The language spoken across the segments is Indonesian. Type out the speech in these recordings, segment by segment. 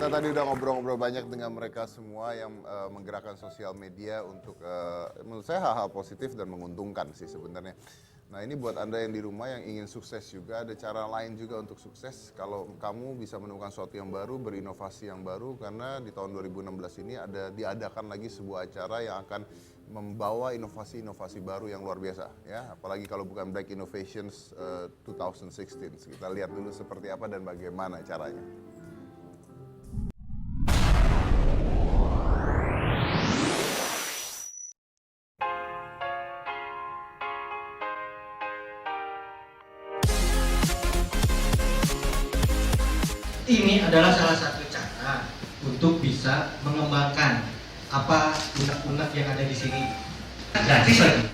Kita tadi udah ngobrol-ngobrol banyak dengan mereka semua yang menggerakkan sosial media untuk menurut saya hal-hal positif dan menguntungkan sih sebenarnya. Nah ini buat Anda yang di rumah yang ingin sukses juga, ada cara lain juga untuk sukses. Kalau kamu bisa menemukan sesuatu yang baru, berinovasi yang baru, karena di tahun 2016 ini diadakan lagi sebuah acara yang akan membawa inovasi-inovasi baru yang luar biasa. Ya, apalagi kalau bukan Black Innovations 2016. Kita lihat dulu seperti apa dan bagaimana caranya. Ini adalah salah satu cara untuk bisa mengembangkan apa unek-unek yang ada di sini. Gratis lagi.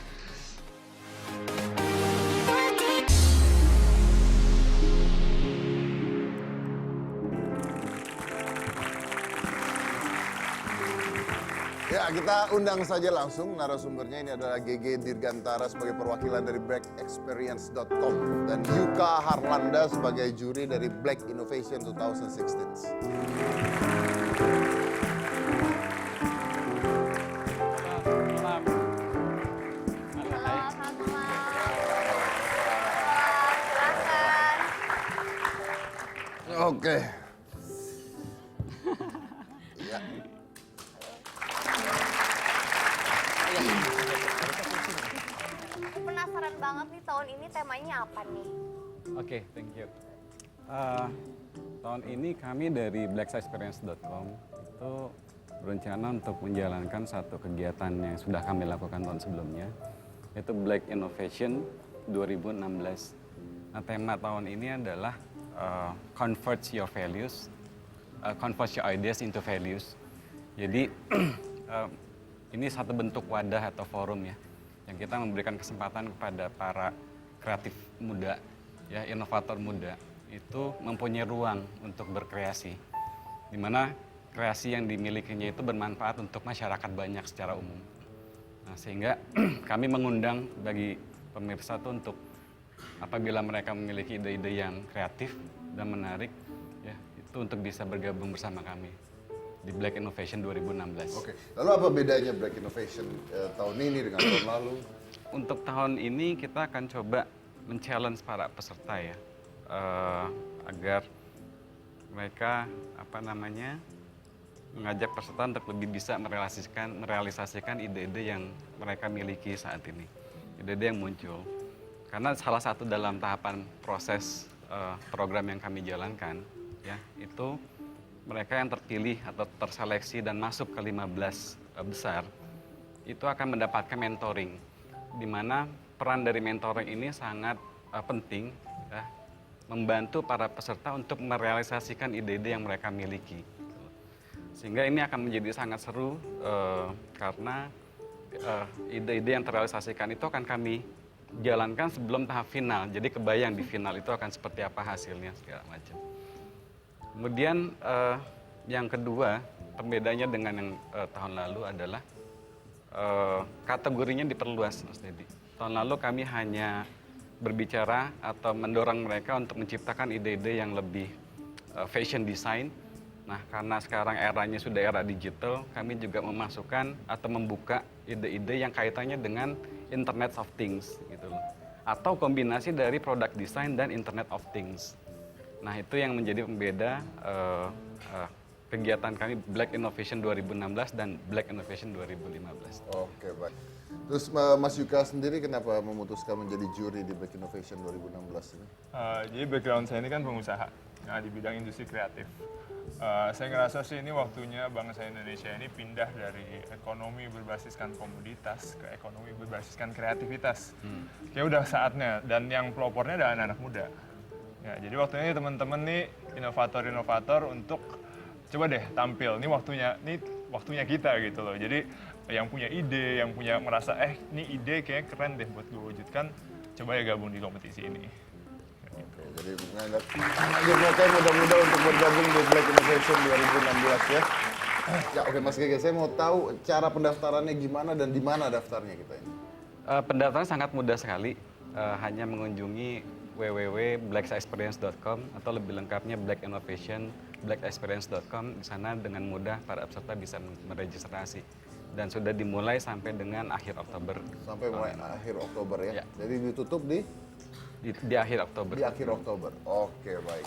Ya, kita undang saja langsung narasumbernya. Ini adalah GG Dirgantara sebagai perwakilan dari blackexperience.com dan Yuka Harlanda sebagai juri dari Black Innovation 2016. Oke. Ya. Penasaran banget nih tahun ini temanya apa nih? Oke, thank you. Tahun ini kami dari blackexperience.com itu berencana untuk menjalankan satu kegiatan yang sudah kami lakukan tahun sebelumnya, yaitu Black Innovation 2016. Nah, tema tahun ini adalah convert your values, convert your ideas into values. Jadi ini satu bentuk wadah atau forum ya, yang kita memberikan kesempatan kepada para kreatif muda, ya inovator muda, itu mempunyai ruang untuk berkreasi, di mana kreasi yang dimilikinya itu bermanfaat untuk masyarakat banyak secara umum. Nah, sehingga kami mengundang bagi pemirsa itu untuk apabila mereka memiliki ide-ide yang kreatif dan menarik, ya itu untuk bisa bergabung bersama kami di Black Innovation 2016. Oke, lalu apa bedanya Black Innovation tahun ini dengan tahun lalu? Untuk tahun ini kita akan coba men-challenge para peserta ya, agar mereka mengajak peserta untuk lebih bisa merealisasikan ide-ide yang mereka miliki saat ini, ide-ide yang muncul. Karena salah satu dalam tahapan proses program yang kami jalankan, ya itu mereka yang terpilih atau terseleksi dan masuk ke 15 besar, itu akan mendapatkan mentoring, di mana peran dari mentoring ini sangat penting, ya, membantu para peserta untuk merealisasikan ide-ide yang mereka miliki. Sehingga ini akan menjadi sangat seru karena ide-ide yang terrealisasikan itu akan kami jalankan sebelum tahap final. Jadi kebayang di final itu akan seperti apa hasilnya segala macam. Kemudian yang kedua, perbedaannya dengan yang tahun lalu adalah kategorinya diperluas, Mas Dedi. Tahun lalu kami hanya berbicara atau mendorong mereka untuk menciptakan ide-ide yang lebih fashion design. Nah, karena sekarang eranya sudah era digital, kami juga memasukkan atau membuka ide-ide yang kaitannya dengan Internet of Things gitu loh. Atau kombinasi dari product design dan Internet of Things. Nah, itu yang menjadi pembeda kegiatan kami Black Innovation 2016 dan Black Innovation 2015. Oke, baik. Terus Mas Yuka sendiri kenapa memutuskan menjadi juri di Black Innovation 2016 ini? Jadi background saya ini kan pengusaha di bidang industri kreatif. Saya ngerasa sih ini waktunya bangsa Indonesia ini pindah dari ekonomi berbasiskan komoditas ke ekonomi berbasiskan kreativitas. Kayak udah saatnya, dan yang pelopornya adalah anak-anak muda. Ya, jadi waktunya teman-teman nih inovator-inovator untuk coba deh tampil. Ini waktunya kita gitu loh. Jadi yang punya ide, yang punya merasa ini ide kayaknya keren deh buat gue wujudkan, coba ya gabung di kompetisi ini. Oke, jadi mengajak mereka muda-muda untuk bergabung di Black Innovation 2016 ya. Ya oke Mas Gege, saya mau tahu cara pendaftarannya gimana dan di mana daftarnya kita ini? Pendaftaran sangat mudah sekali. hanya mengunjungi www.blacksexperience.com atau lebih lengkapnya Black Innovation, blackexperience.com. Di sana dengan mudah para peserta bisa meregistrasi dan sudah dimulai sampai dengan akhir Oktober. Sampai mulai akhir Oktober ya. Ya. Jadi ditutup di Akhir Oktober. di akhir Oktober. Oke, baik.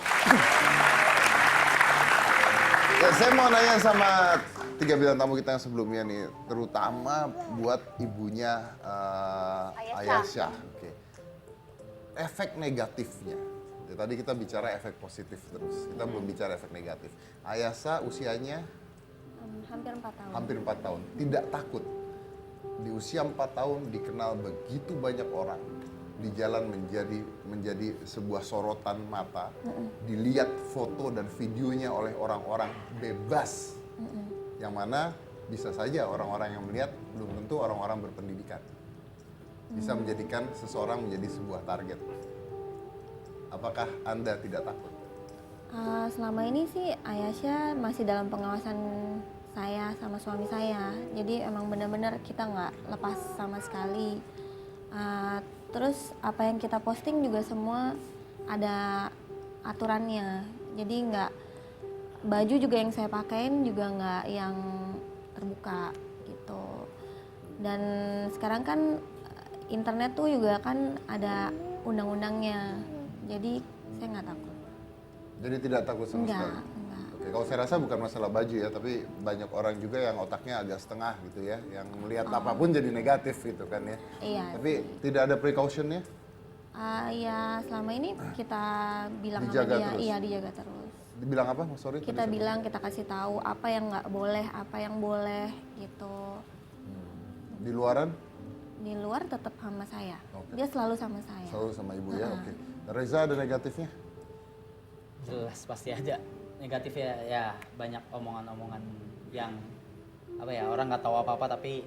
Ya, saya mau nanya sama 3 bintang tamu kita yang sebelumnya nih, terutama buat ibunya Ayasha. Ayasha. Oke. Efek negatifnya. Ya, tadi kita bicara efek positif terus. Kita belum bicara efek negatif. Ayasha usianya Hampir 4 tahun. hampir 4 tahun. Tidak takut. Di usia 4 tahun dikenal begitu banyak orang. Di jalan menjadi sebuah sorotan mata. Dilihat foto dan videonya oleh orang-orang bebas. Yang mana bisa saja orang-orang yang melihat belum tentu orang-orang berpendidikan. Bisa menjadikan seseorang menjadi sebuah target. Apakah Anda tidak takut? Selama ini sih Ayasha masih dalam pengawasan saya sama suami saya. Jadi emang benar-benar kita nggak lepas sama sekali. Terus apa yang kita posting juga semua ada aturannya. Jadi nggak, baju juga yang saya pakein juga nggak yang terbuka gitu. Dan sekarang kan internet tuh juga kan ada undang-undangnya. Jadi saya nggak takut. Jadi tidak takut sama sekali? Enggak. Oke, kalau saya rasa bukan masalah baju ya, tapi banyak orang juga yang otaknya agak setengah gitu ya, yang melihat apapun jadi negatif gitu kan ya. Iya. Tapi tidak ada precautionnya? Ya selama ini kita bilang Dijaga sama dia, terus? iya dijaga terus. Dibilang apa? Sorry. Kita bilang, kita kasih tahu apa yang nggak boleh, apa yang boleh gitu. Di luaran? Di luar tetap sama saya. Oke. Dia selalu sama saya. Selalu sama ibu ya, oke. Reza ada negatifnya? Jelas pasti ada negatif ya, banyak omongan-omongan yang apa ya, orang nggak tahu apa-apa tapi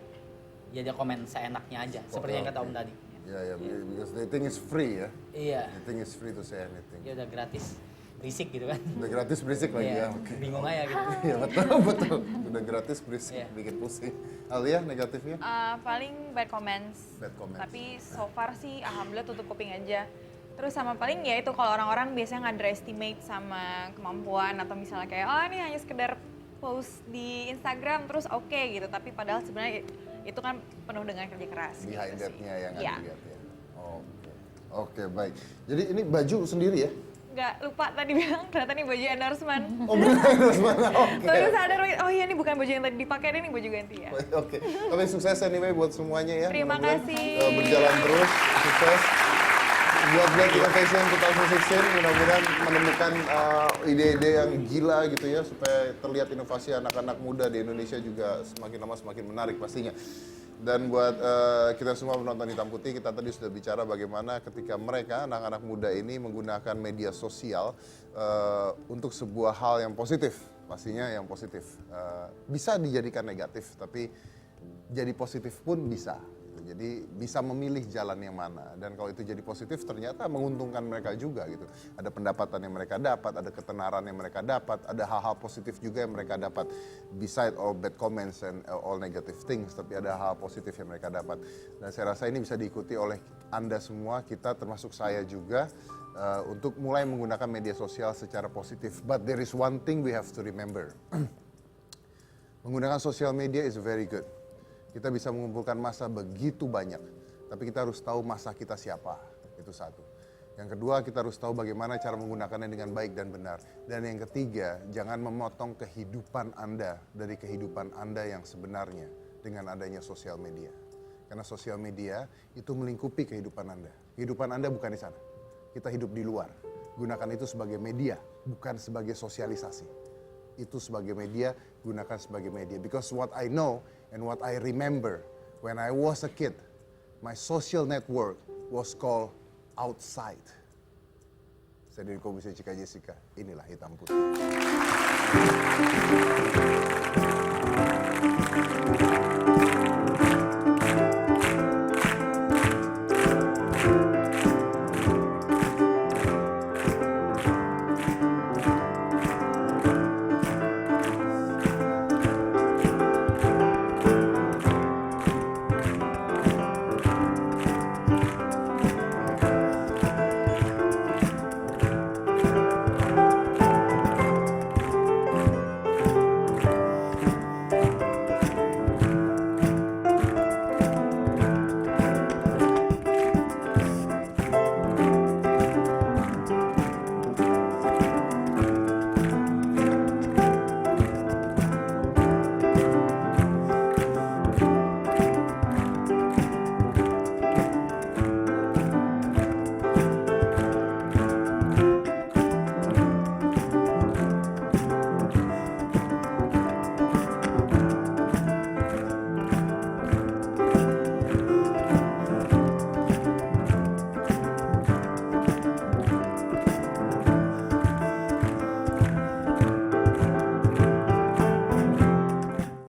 ya dia komen seenaknya aja, seperti yang kata Om tadi. Ya, because they think it's free ya. Iya, They think it's free to say anything. dia udah gratis berisik gitu kan. Udah gratis berisik lagi ya, Iya, oke. bingung aja gitu. Iya betul. Udah gratis berisik, Iya. bikin pusing. Alia negatifnya? Paling bad comments. Bad comments. Tapi so far sih alhamdulillah tutup kuping aja. Terus sama paling ya itu kalau orang-orang biasanya underestimate sama kemampuan atau misalnya kayak oh ini hanya sekedar post di Instagram terus oke gitu. Tapi padahal sebenarnya itu kan penuh dengan kerja keras. Behind gitu that-nya yang Iya. dilihat ya. Oke, baik. Jadi ini baju sendiri ya? Nggak lupa tadi bilang ternyata ini baju endorsement. Oh benar mana? Oke. Baru sadar oh iya ini bukan baju yang tadi dipakai, ini baju ganti ya. Oke. Tapi sukses anyway buat semuanya ya. Terima Mudah-mudahan, kasih. berjalan terus, sukses. Buat Black Innovation 2016, mudah-mudahan menemukan ide-ide yang gila gitu ya, supaya terlihat inovasi anak-anak muda di Indonesia juga semakin lama semakin menarik pastinya. Dan buat kita semua penonton Hitam Putih, kita tadi sudah bicara bagaimana ketika mereka, anak-anak muda ini menggunakan media sosial untuk sebuah hal yang positif, pastinya yang positif. Bisa dijadikan negatif, tapi jadi positif pun bisa. Jadi bisa memilih jalan yang mana, dan kalau itu jadi positif ternyata menguntungkan mereka juga gitu. Ada pendapatan yang mereka dapat, ada ketenaran yang mereka dapat, ada hal-hal positif juga yang mereka dapat. Beside all bad comments and all negative things, tapi ada hal positif yang mereka dapat. Dan saya rasa ini bisa diikuti oleh Anda semua, kita termasuk saya juga, untuk mulai menggunakan media sosial secara positif. But there is one thing we have to remember. Menggunakan sosial media is very good. Kita bisa mengumpulkan massa begitu banyak, tapi kita harus tahu massa kita siapa, itu satu. Yang kedua, kita harus tahu bagaimana cara menggunakannya dengan baik dan benar. Dan yang ketiga, jangan memotong kehidupan Anda dari kehidupan Anda yang sebenarnya dengan adanya sosial media. Karena sosial media itu melingkupi kehidupan Anda. Kehidupan Anda bukan di sana. Kita hidup di luar. Gunakan itu sebagai media, bukan sebagai sosialisasi. Itu sebagai media, gunakan sebagai media. Because what I know and what I remember when I was a kid, my social network was called outside. Saya dari Komisi Cika Jessica, inilah Hitam Putih.